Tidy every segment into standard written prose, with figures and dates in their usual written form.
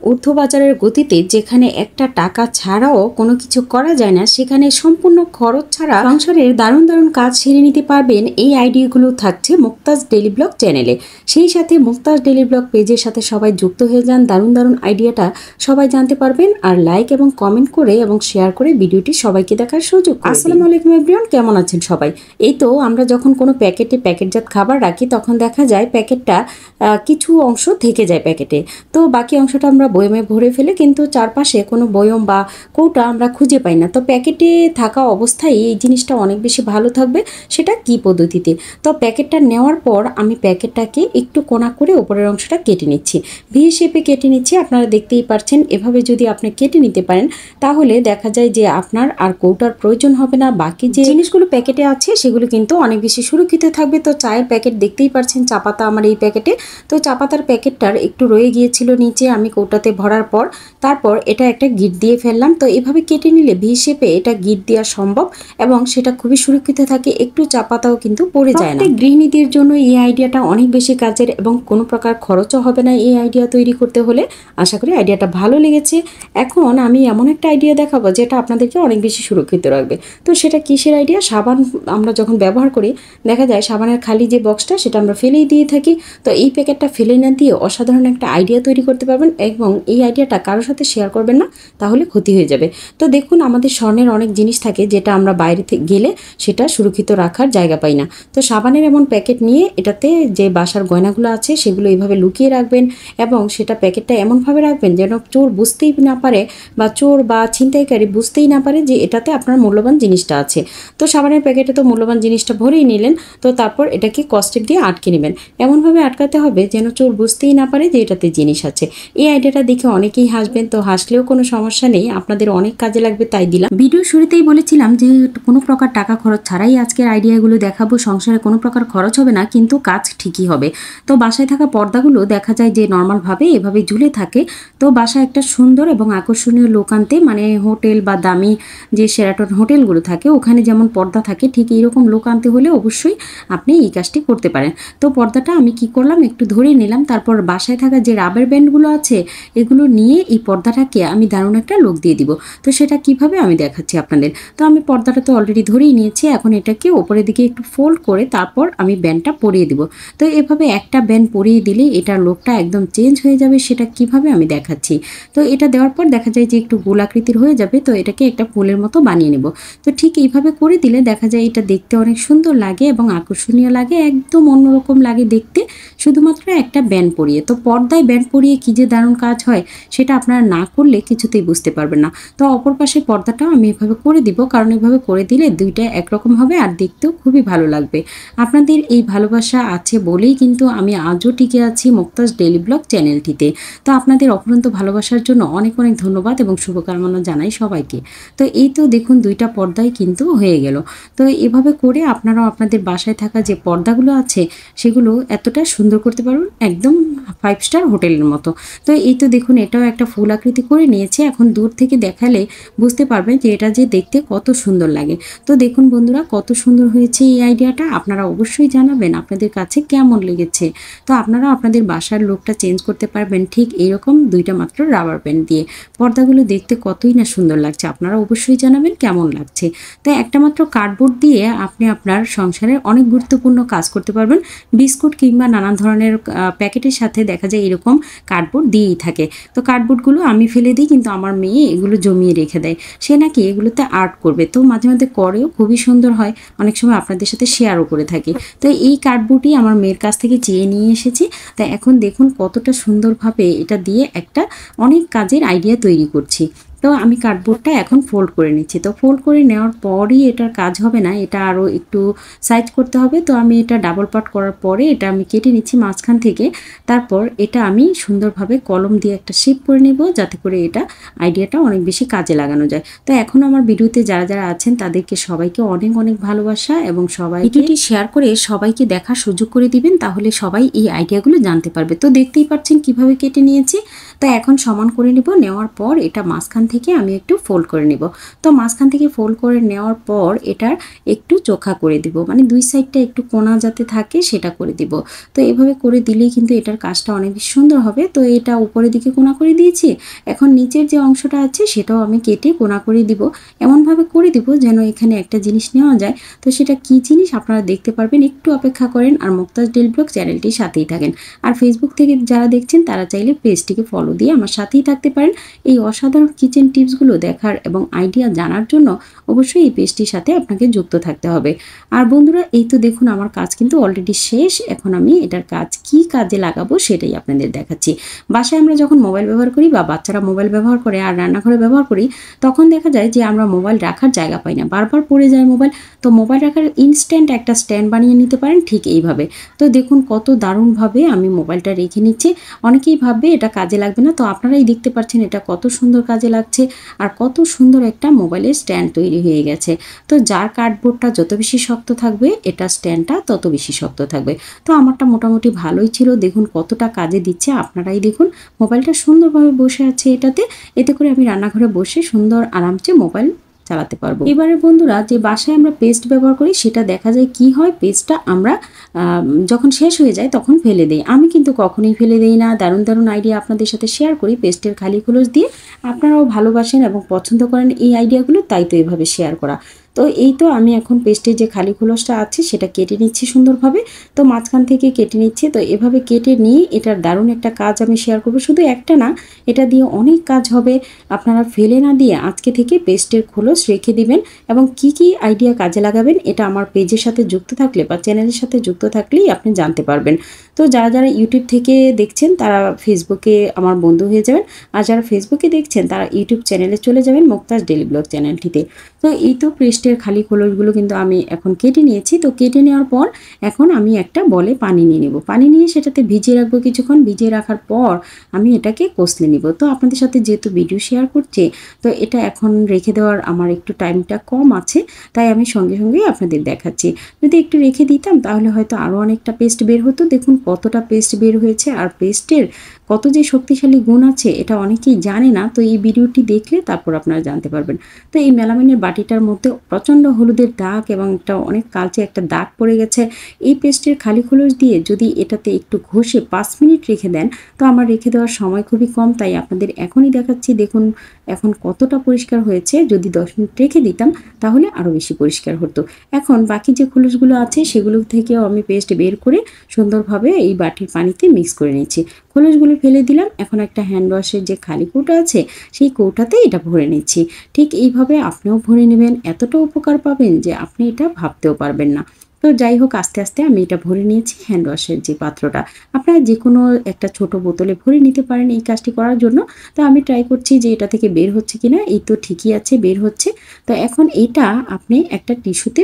ঊর্ধ্ববাজারের গতিতে যেখানে একটা টাকা ছাড়াও কোনো কিছু করা যায় না, সেখানে সম্পূর্ণ খরচ ছাড়া সংসারের দারুণ দারুণ কাজ সেরে নিতে পারবেন। এই আইডিয়াগুলো থাকছে মুক্তাজ ডেইলি ব্লগ চ্যানেলে। সেই সাথে মুক্তাজ ডেইলি ব্লগ পেজের সাথে সবাই যুক্ত হয়ে যান, দারুণ দারুণ আইডিয়াটা সবাই জানতে পারবেন। আর লাইক এবং কমেন্ট করে এবং শেয়ার করে ভিডিওটি সবাইকে দেখার সুযোগ। আসসালামু আলাইকুম এভরিওয়ান, কেমন আছেন সবাই? এই তো আমরা যখন কোনো প্যাকেটজাত খাবার রাখি তখন দেখা যায় প্যাকেটটা কিছু অংশ থেকে যায় প্যাকেটে, তো বাকি অংশটা আমরা বয়মে ভরে ফেলে, কিন্তু চারপাশে কোনো বয়ম বা কৌটা আমরা খুঁজে পাই না। তো প্যাকেটে থাকা অবস্থায় এই জিনিসটা অনেক বেশি ভালো থাকবে। সেটা কি পদ্ধতিতে? তো প্যাকেটটা নেওয়ার পর আমি প্যাকেটটাকে একটু কোনা করে উপরের অংশটা কেটে নিচ্ছি, ভি শেপে কেটে নিচ্ছি। আপনারা দেখতেই পাচ্ছেন। এভাবে যদি আপনি কেটে নিতে পারেন তাহলে দেখা যায় যে আপনার আর কৌটার প্রয়োজন হবে না। বাকি যে জিনিসগুলো প্যাকেটে আছে সেগুলো কিন্তু অনেক বেশি সুরক্ষিত থাকবে। তো চায়ের প্যাকেট দেখতেই পাচ্ছেন, চা পাতা আমার এই প্যাকেটে। তো চা পাতার প্যাকেটটার একটু রয়ে গিয়েছিল নিচে, আমি কৌটাতে ভরার পর তারপর এটা একটা গিট দিয়ে ফেললাম। তো এভাবে কেটে নিলে ভি শেপে এটা গিট দেওয়া সম্ভব এবং সেটা খুবই সুরক্ষিত থাকে, একটু চা পাতাও কিন্তু পড়ে যায় না। গৃহিণীদের জন্য এই আইডিয়াটা অনেক বেশি কাজের এবং কোনো প্রকার খরচও হবে না এই আইডিয়া তৈরি করতে হলে। আশা করি আইডিয়াটা ভালো লেগেছে। এখন আমি এমন একটা আইডিয়া দেখাবো যেটা আপনাদেরকে অনেক বেশি সুরক্ষিত রাখবে। তো সেটা কিসের আইডিয়া? সাবান আমরা যখন ব্যবহার করি দেখা যায় সাবানের খালি যে বক্সটা সেটা আমরা ফেলেই দিয়ে থাকি। তো এই প্যাকেটটা ফেলে না দিয়ে অসাধারণ একটা আইডিয়া তৈরি করতে পারবেন এবং এই আইডিয়াটা কারোর সাথে শেয়ার করবেন না, তাহলে ক্ষতি হয়ে যাবে। তো দেখুন, আমাদের স্বর্ণের অনেক জিনিস থাকে যেটা আমরা বাইরে গেলে সেটা সুরক্ষিত রাখার জায়গা পাই না। তো সাবানের এমন প্যাকেট নিয়ে এটাতে যে বাসার গয়নাগুলো আছে সেগুলো এইভাবে লুকিয়ে রাখবেন এবং সেটা প্যাকেটটা এমনভাবে রাখবেন যেন চোর বুঝতেই না পারে বা চোর বা ছিনতাইকারী বুঝতেই না পারে যে এটাতে আপনার মূল্যবান জিনিসটা আছে। তো সাবানের প্যাকেটে তো মূল্যবান জিনিসটা ভরেই নিলেন, তো তারপর এটাকে কস্টেপ দিয়ে আটকে নেবেন। এমনভাবে আটকাতে হবে যেন চোর বুঝতেই না পারে যে এটাতে জিনিস আছে। এই আইডিয়াটা দেখে অনেকেই হাসবেন, তো হাসলেও কোনো সমস্যা নেই, আপনাদের অনেক কাজে লাগবে তাই দিলাম। ভিডিও শুরুতেই বলেছিলাম যে কোনো প্রকার টাকা খরচ ছাড়াই আজকের আইডিয়াগুলো দেখাবো। সংসারে কোনো প্রকার খরচ হবে না, কিন্তু কাজ ঠিকই হবে। তো বাসায় থাকা পর্দাগুলো দেখা যায় যে নর্মালভাবে এভাবে ঝুলে থাকে। তো বাসায় একটা সুন্দর এবং আকর্ষণীয় লুক আনতে, মানে হোটেল বা দামি যে সেরাটন হোটেলগুলো থাকে ওখানে যেমন পর্দা থাকে ঠিক এইরকম লুক আনতে হলে অবশ্যই আপনি এই কাজটি করতে পারেন। তো পর্দাটা আমি কি করলাম, একটু ধরে নিলাম, তারপর বাসায় থাকা যে রাবার ব্যান্ডগুলো আছে এগুলো নিয়ে এই পর্দাটাকে আমি দারুণ একটা লুক দিয়ে দিব। তো সেটা কিভাবে আমি দেখাচ্ছি আপনাদের। তো আমি পর্দাটা তো অলরেডি ধরেই নিয়েছি, এখন এটাকে ওপরের দিকে একটু ফোল্ড করে তারপর আমি ব্যান্ডটা পরিয়ে দিব। তো এভাবে একটা ব্যান্ড পরিয়ে দিলে এটার লুকটা একদম চেঞ্জ হয়ে যাবে। সেটা কিভাবে আমি দেখাচ্ছি। তো এটা দেওয়ার পর দেখা যায় যে একটু গোল আকৃতির হয়ে যাবে, তো এটাকে একটা ফুলের মতো বানিয়ে নেব। তো ঠিক এইভাবে করে দিলে দেখা যায় এটা দেখতে অনেক সুন্দর লাগে এবং আকর্ষণীয় লাগে, একদম অন্যরকম লাগে দেখতে, শুধুমাত্র একটা ব্যান্ড পরিয়ে। তো পর্দায় ব্যান্ড পরিয়ে কি যে দারুণ কাজ হয় সেটা আপনারা না করলে কিছুতেই বুঝতে পারবেন না। তো অপর পাশে পর্দাটাও আমি এভাবে করে দিব, কারণ এভাবে করে দিলে দুইটা একরকম হবে আর দেখতেও খুবই ভালো লাগবে। আপনাদের এই ভালোবাসা আছে বলেই কিন্তু আমি আজও টিকে আছি মুক্তাজ ডেইলি ব্লগ চ্যানেলটিতে। তো আপনাদের অফুরন্ত ভালোবাসার জন্য অনেক অনেক ধন্যবাদ এবং শুভকামনা জানাই সবাইকে। তো এই তো দেখুন দুইটা পর্দাই কিন্তু হয়ে গেল। তো এভাবে করে আপনারাও আপনাদের বাসায় থাকা যে পর্দাগুলো আছে সেগুলো এতটা সুন্দর করতে পারবেন, একদম 5 স্টার হোটেলের মতো। তো এই তো দেখুন এটাও একটা ফুল আকৃতি করে নিয়েছে। এখন দূর থেকে দেখালে বুঝতে পারবেন যে এটা যে দেখতে কত সুন্দর লাগে। তো দেখুন বন্ধুরা, কত সুন্দর হয়েছে এই আইডিয়াটা। আপনারা অবশ্যই জানাবেন আপনাদের কাছে কেমন লেগেছে। তো আপনারা আপনাদের বাসার লুকটা চেঞ্জ করতে পারবেন ঠিক এইরকম দুইটা মাত্র রাবার ব্যান্ড দিয়ে। পর্দাগুলো দেখতে কতই না সুন্দর লাগছে, আপনারা অবশ্যই জানাবেন কেমন লাগছে। তো একটা মাত্র কার্ডবোর্ড দিয়ে আপনি আপনার সংসারের অনেক গুরুত্বপূর্ণ কাজ করতে পারবেন। বিস্কুট কিংবা নানান ধরনের প্যাকেটের সাথে দেখা যায় এরকম কার্ডবোর্ড দিয়েই থাকে। তো কার্ডবোর্ডগুলো আমি ফেলে দিই, কিন্তু আমার মেয়ে এগুলো জমিয়ে রেখে দেয়। সে নাকি এগুলোতে আর্ট করবে, তো মাঝে মাঝে করেও, খুবই সুন্দর হয়। অনেক সময় আপনাদের সাথে শেয়ারও করে থাকি। তো এই কার্ডবোর্ডই আমার মেয়ের কাছ থেকে চেয়ে নিয়ে এসেছি। তা এখন দেখুন কতটা সুন্দরভাবে এটা দিয়ে একটা অনেক কাজের আইডিয়া তৈরি করছি। তো আমি কার্ডবোর্ডটা এখন ফোল্ড করে নিচ্ছি। তো ফোল্ড করে নেওয়ার পরই এটার কাজ হবে না, এটা আরও একটু সাইজ করতে হবে। তো আমি এটা ডাবল পার্ট করার পরে এটা আমি কেটে নিচ্ছি মাঝখান থেকে। তারপর এটা আমি সুন্দরভাবে কলম দিয়ে একটা শেপ করে নেব, যাতে করে এটা আইডিয়াটা অনেক বেশি কাজে লাগানো যায়। তো এখন আমার ভিডিওতে যারা যারা আছেন তাদেরকে সবাইকে অনেক অনেক ভালোবাসা এবং সবাই ভিডিওটি শেয়ার করে সবাইকে দেখার সুযোগ করে দিবেন, তাহলে সবাই এই আইডিয়াগুলো জানতে পারবে। তো দেখতেই পাচ্ছেন কিভাবে কেটে নিয়েছি। তো এখন সমান করে নেব, নেওয়ার পর এটা মাঝখান থেকে আমি একটু ফোল্ড করে নিব। তো মাঝখান থেকে ফোল্ড করে নেওয়ার পর এটার একটু চোখা করে দিব, মানে দুই সাইডটা একটু কোনা যাতে থাকে সেটা করে দিব। তো এভাবে করে দিলেই কিন্তু এটার কাজটা অনেক বেশি সুন্দর হবে। তো এটা উপরের দিকে কোনা করে দিয়েছি, এখন নিচের যে অংশটা আছে সেটাও আমি কেটে কোনা করে দিব। এমনভাবে করে দিব যেন এখানে একটা জিনিস নেওয়া যায়। তো সেটা কি জিনিস আপনারা দেখতে পারবেন, একটু অপেক্ষা করেন আর মুক্তাজ ডেইলি ব্লগ চ্যানেলটির সাথেই থাকেন। আর ফেসবুক থেকে যারা দেখছেন তারা চাইলে পেজটিকে ফলো দিয়ে আমার সাথেই থাকতে পারেন। এই অসাধারণ কিচেন টিপসগুলো দেখার এবং আইডিয়া জানার জন্য অবশ্যই এই পেজটির সাথে আপনাকে যুক্ত থাকতে হবে। আর বন্ধুরা, এই তো দেখুন আমার কাজ কিন্তু অলরেডি শেষ। এখন আমি এটার কাজ কি কাজে লাগাবো সেটাই আপনাদের দেখাচ্ছি। বাসায় আমরা যখন মোবাইল ব্যবহার করি বা বাচ্চারা মোবাইল ব্যবহার করে আর রান্নাঘরে ব্যবহার করি, তখন দেখা যায় যে আমরা মোবাইল রাখার জায়গা পাই না, বারবার পড়ে যায় মোবাইল। তো মোবাইল রাখার ইনস্ট্যান্ট একটা স্ট্যান্ড বানিয়ে নিতে পারেন ঠিক এইভাবে। তো দেখুন কত দারুণভাবে আমি মোবাইলটা রেখে নিচ্ছি। অনেকেই ভাববে এটা কাজে লাগবে না, তো আপনারাই দেখতে পাচ্ছেন এটা কত সুন্দর কাজে লাগছে আর কত সুন্দর একটা মোবাইলের স্ট্যান্ড তৈরি হয়ে গেছে। তো যার কার্ডবোর্ডটা যত বেশি শক্ত থাকবে এটা স্ট্যান্ডটা তত বেশি শক্ত থাকবে। তো আমারটা মোটামুটি ভালোই ছিল, দেখুন কতটা কাজে দিচ্ছে। আপনারাই দেখুন মোবাইলটা সুন্দরভাবে বসে আছে এটাতে, এতে করে আমি রান্নাঘরে বসে সুন্দর আরামসে মোবাইল চালাতে পারবো। এবারে বন্ধুরা, যে বাসায় আমরা পেস্ট ব্যবহার করি সেটা দেখা যায় কি হয়, পেস্টটা আমরা যখন শেষ হয়ে যায় তখন ফেলে দেই। আমি কিন্তু কখনোই ফেলে দেই না। দারুণ দারুণ আইডিয়া আপনাদের সাথে শেয়ার করি পেস্টের খালি খোলস দিয়ে। আপনারাও ভালোবাসেন এবং পছন্দ করেন এই আইডিয়াগুলো, তাই তো এভাবে শেয়ার করা। তো এই তো আমি এখন পেস্টের যে খালি খোলসটা আছে সেটা কেটে নিচ্ছি সুন্দরভাবে। তো মাঝখান থেকে কেটে নিচ্ছি। তো এভাবে কেটে নিয়ে এটার দারুণ একটা কাজ আমি শেয়ার করবো। শুধু একটা না, এটা দিয়ে অনেক কাজ হবে। আপনারা ফেলে না দিয়ে আজকে থেকে পেস্টের খোলস রেখে দিবেন এবং কি কি আইডিয়া কাজে লাগাবেন এটা আমার পেজের সাথে যুক্ত থাকলে বা চ্যানেলের সাথে যুক্ত থাকলেই আপনি জানতে পারবেন। তো যারা যারা ইউটিউব থেকে দেখছেন তারা ফেসবুকে আমার বন্ধু হয়ে যাবেন, আর যারা ফেসবুকে দেখছেন তারা ইউটিউব চ্যানেলে চলে যাবেন মুক্তাজ ডেইলি ব্লগ চ্যানেলটিতে। তো এই তো পেস্টের খালি খোলসগুলো কিন্তু আমি এখন কেটে নিয়েছি। তো কেটে নেওয়ার পর এখন আমি একটা বলে পানি নিয়ে নেব। পানি নিয়ে সেটাতে ভিজিয়ে রাখবো কিছুক্ষণ। ভিজিয়ে রাখার পর আমি এটাকে কষলে নিব। তো আপনাদের সাথে যেহেতু ভিডিও শেয়ার করছি, তো এটা এখন রেখে দেওয়ার আমার একটু টাইমটা কম আছে, তাই আমি সঙ্গে সঙ্গে আপনাদের দেখাচ্ছি। যদি একটু রেখে দিতাম তাহলে হয়তো আরও অনেকটা পেস্ট বের হতো। দেখুন কতটা পেস্ট বের হয়েছে, আর পেস্টের কত যে শক্তিশালী গুণ আছে এটা অনেকেই জানে না। তো এই ভিডিওটি দেখলে তারপর আপনারা জানতে পারবেন। তো এই মেলামাইনের বাটিটার মধ্যে প্রচণ্ড হলুদের দাগ এবং একটা অনেক কালচে একটা দাগ পড়ে গেছে। এই পেস্টের খালি খোলস দিয়ে যদি এটাতে একটু ঘষে 5 মিনিট রেখে দেন, তো আমার রেখে দেওয়ার সময় খুবই কম, তাই আপনাদের এখনই দেখাচ্ছি। দেখুন এখন কতটা পরিষ্কার হয়েছে। যদি 10 মিনিট রেখে দিতাম তাহলে আরও বেশি পরিষ্কার হতো। এখন বাকি যে খোলসগুলো আছে সেগুলো থেকেও আমি পেস্ট বের করে সুন্দরভাবে এই বাটির পানিতে মিক্স করে নিচ্ছি। খোলসগুলো ফেলে দিলাম। এখন একটা হ্যান্ড ওয়াশের যে খালি কৌটা আছে সেই কৌটাতে এটা ভরে নিচ্ছি। ঠিক এইভাবে আপনিও ভরে নেবেন, এতটা উপকার পাবেন যে আপনি এটা ভাবতেও পারবেন না। তো যাই হোক, আস্তে আস্তে আমি এটা ভরে নিয়েছি হ্যান্ড ওয়াশের যে পাত্রটা। আপনারা যে কোনো একটা ছোট বোতলে ভরে নিতে পারেন এই কাজটি করার জন্য। তো আমি ট্রাই করছি যে এটা থেকে বের হচ্ছে কিনা। এই তো ঠিকই আছে, বের হচ্ছে। তো এখন এটা আপনি একটা টিস্যুতে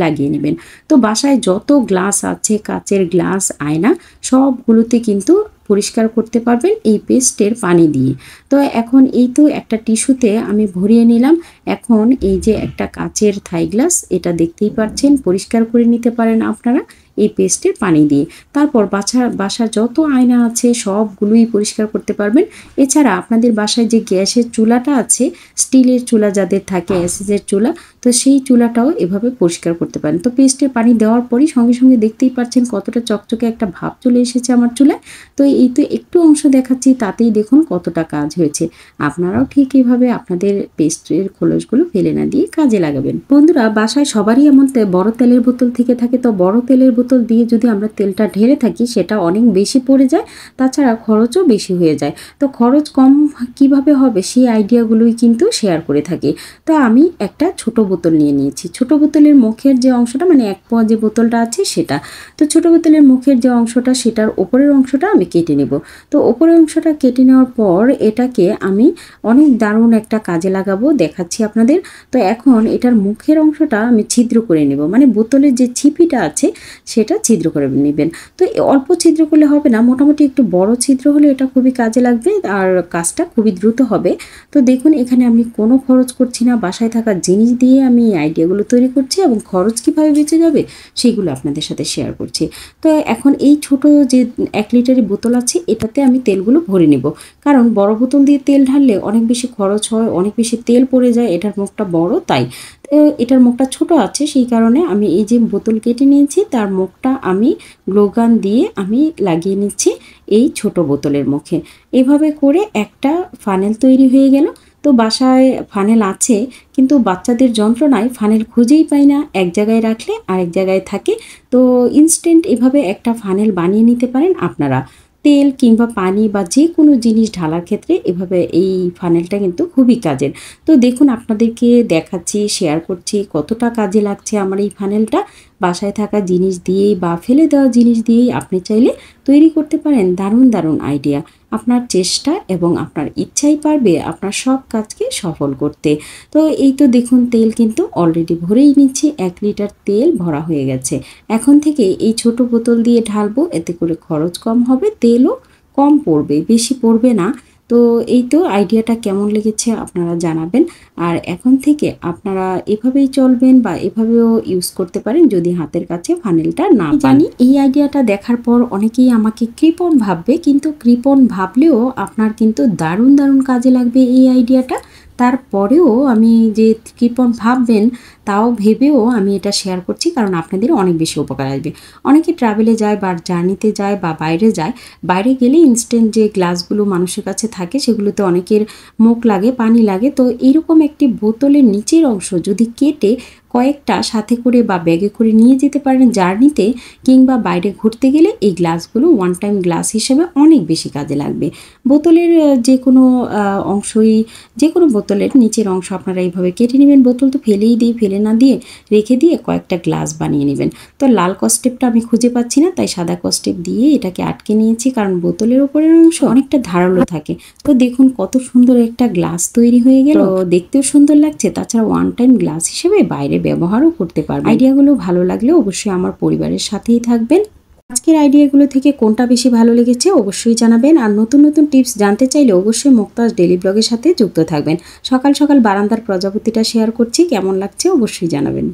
লাগিয়ে নেবেন। তো বাসায় যত গ্লাস আছে, কাচের গ্লাস, আয়না, সবগুলোতে কিন্তু পরিষ্কার করতে পারবেন এই পেস্টের পানি দিয়ে। তো এখন এই তো একটা টিস্যুতে আমি ভরিয়ে নিলাম। এখন এই যে একটা কাচের থাই গ্লাস, এটা দেখতেই পাচ্ছেন, পরিষ্কার করে নিতে পারেন আপনারা এই পেস্টের পানি দিয়ে। তারপর বাসার যত আয়না আছে সবগুলোই পরিষ্কার করতে পারবেন। এছাড়া আপনাদের বাসায় যে গ্যাসের চুলাটা আছে, স্টিলের চুলা যাদের থাকে, অ্যাসিসের চুলা, তো সেই চুলাটাও এভাবে পরিষ্কার করতে পারেন। তো পেস্টের পানি দেওয়ার পরই সঙ্গে সঙ্গে দেখতেই পাচ্ছেন কতটা চকচকে একটা ভাব চলে এসেছে আমার চুলায়। তো এই তো একটু অংশ দেখাচ্ছি, তাতেই দেখুন কতটা কাজ হয়েছে। আপনারাও ঠিক এইভাবে আপনাদের পেস্টের খোলসগুলো ফেলে না দিয়ে কাজে লাগাবেন। বন্ধুরা, বাসায় সবারই এমন বড় তেলের বোতল থেকে থাকে। তো বড় তেলের বোতল দিয়ে যদি আমরা তেলটা ঢেলে থাকি সেটা অনেক বেশি পড়ে যায়, তাছাড়া খরচও বেশি হয়ে যায়। তো খরচ কম কিভাবে হবে সেই আইডিয়াগুলোই কিন্তু শেয়ার করে থাকি। তো আমি একটা ছোট বোতল নিয়ে নিয়েছি। ছোট বোতলের মুখের যে অংশটা, মানে 1 পোয়া যে বোতলটা আছে সেটা, তো ছোট বোতলের মুখের যে অংশটা সেটার ওপরের অংশটা আমি কেটে নেব। তো ওপরের অংশটা কেটে নেওয়ার পর এটাকে আমি অনেক দারুণ একটা কাজে লাগাবো, দেখাচ্ছি আপনাদের। তো এখন এটার মুখের অংশটা আমি ছিদ্র করে নেব, মানে বোতলের যে ছিপিটা আছে সেটা ছিদ্র করে নেবেন। তো অল্প ছিদ্র করলে হবে না, মোটামুটি একটু বড় ছিদ্র হলে এটা খুবই কাজে লাগবে আর কাজটা খুবই দ্রুত হবে। তো দেখুন এখানে আমি কোনো খরচ করছি না, বাসায় থাকা জিনিস দিয়ে আমি এই আইডিয়াগুলো তৈরি করছি এবং খরচ কীভাবে বেঁচে যাবে সেগুলো আপনাদের সাথে শেয়ার করছি। তো এখন এই ছোট যে 1 লিটারের বোতল আছে এটাতে আমি তেলগুলো ভরে নেব, কারণ বড় বোতল দিয়ে তেল ঢাললে অনেক বেশি খরচ হয়, অনেক বেশি তেল পড়ে যায়। এটার মুখটা বড় তাই, তো এটার মুখটা ছোট আছে সেই কারণে আমি এই যে বোতল কেটে নিয়েছি তার মুখটা আমি গ্লো গান দিয়ে আমি লাগিয়ে নিচ্ছি এই ছোট বোতলের মুখে। এভাবে করে একটা ফানেল তৈরি হয়ে গেল। তো বাসায় ফানেল আছে কিন্তু বাচ্চাদের যন্ত্রণায় ফানেল খুঁজেই পাই না, এক জায়গায় রাখলে আরেক জায়গায় থাকে। তো ইনস্ট্যান্ট এভাবে একটা ফানেল বানিয়ে নিতে পারেন আপনারা। তেল কিংবা পানি বা যে কোনো জিনিস ঢালার ক্ষেত্রে এভাবে এই ফানেলটা কিন্তু খুবই কাজের। তো দেখুন আপনাদেরকে দেখাচ্ছি, শেয়ার করছি কতটা কাজে লাগছে আমার এই ফানেলটা। বাসায় থাকা জিনিস দিয়েই বা ফেলে দেওয়া জিনিস দিয়েই আপনি চাইলে তৈরি করতে পারেন দারুণ দারুণ আইডিয়া। আপনার চেষ্টা এবং আপনার ইচ্ছাই পারবে আপনার সব কাজকে সফল করতে। তো এই তো দেখুন তেল কিন্তু অলরেডি ভরেই নিচ্ছি, 1 লিটার তেল ভরা হয়ে গেছে। এখন থেকে এই ছোট বোতল দিয়ে ঢালবো, এতে করে খরচ কম হবে, তেলও কম পড়বে, বেশি পড়বে না। তো এই তো আইডিয়াটা কেমন লেগেছে আপনারা জানাবেন। আর এখন থেকে আপনারা এভাবেই চলবেন বা এভাবেও ইউজ করতে পারেন যদি হাতের কাছে ফানেলটা না জানি। এই আইডিয়াটা দেখার পর অনেকেই আমাকে কৃপণ ভাববে, কিন্তু কৃপণ ভাবলেও আপনার কিন্তু দারুণ দারুণ কাজে লাগবে এই আইডিয়াটা। তারপরেও আমি যে কৃপণ ভাববেন তাও ভেবেও আমি এটা শেয়ার করছি, কারণ আপনাদের অনেক বেশি উপকার আসবে। অনেকে ট্রাভেলে যায় বা জার্নিতে যায় বা বাইরে যায়, বাইরে গেলে ইনস্ট্যান্ট যে গ্লাসগুলো মানুষের কাছে থাকে সেগুলোতে অনেকের মুখ লাগে, পানি লাগে। তো এইরকম একটি বোতলের নিচের অংশ যদি কেটে কয়েকটা সাথে করে বা ব্যাগে করে নিয়ে যেতে পারেন জার্নিতে কিংবা বাইরে ঘুরতে গেলে, এই গ্লাসগুলো ওয়ান টাইম গ্লাস হিসেবে অনেক বেশি কাজে লাগবে। বোতলের যে কোনো অংশই, যে কোনো বোতলের নিচের অংশ আপনারা এইভাবে কেটে নেবেন। বোতল তো ফেলেই দিই, ফেলে না দিয়ে রেখে দিয়ে কয়েকটা গ্লাস বানিয়ে নেবেন। তো লাল কস্টেপটা আমি খুঁজে পাচ্ছি না, তাই সাদা কস্টেপ দিয়ে এটাকে আটকে নিয়েছি, কারণ বোতলের উপরের অংশ অনেকটা ধারালো থাকে। তো দেখুন কত সুন্দর একটা গ্লাস তৈরি হয়ে গেল, দেখতেও সুন্দর লাগছে, তাছাড়া ওয়ান টাইম গ্লাস হিসেবে বাইরে ব্যবহারও করতে পারবেন। আইডিয়াগুলো ভালো লাগলে অবশ্যই আমার পরিবারের সাথেই থাকবেন। আজকের আইডিয়াগুলো থেকে কোনটা বেশি ভালো লেগেছে অবশ্যই জানাবেন। আর নতুন নতুন টিপস জানতে চাইলে অবশ্যই মুক্তাজ ডেইলি ব্লগের সাথে যুক্ত থাকবেন। সকাল সকাল বারান্দার প্রজাপতিটা শেয়ার করছি, কেমন লাগছে অবশ্যই জানাবেন।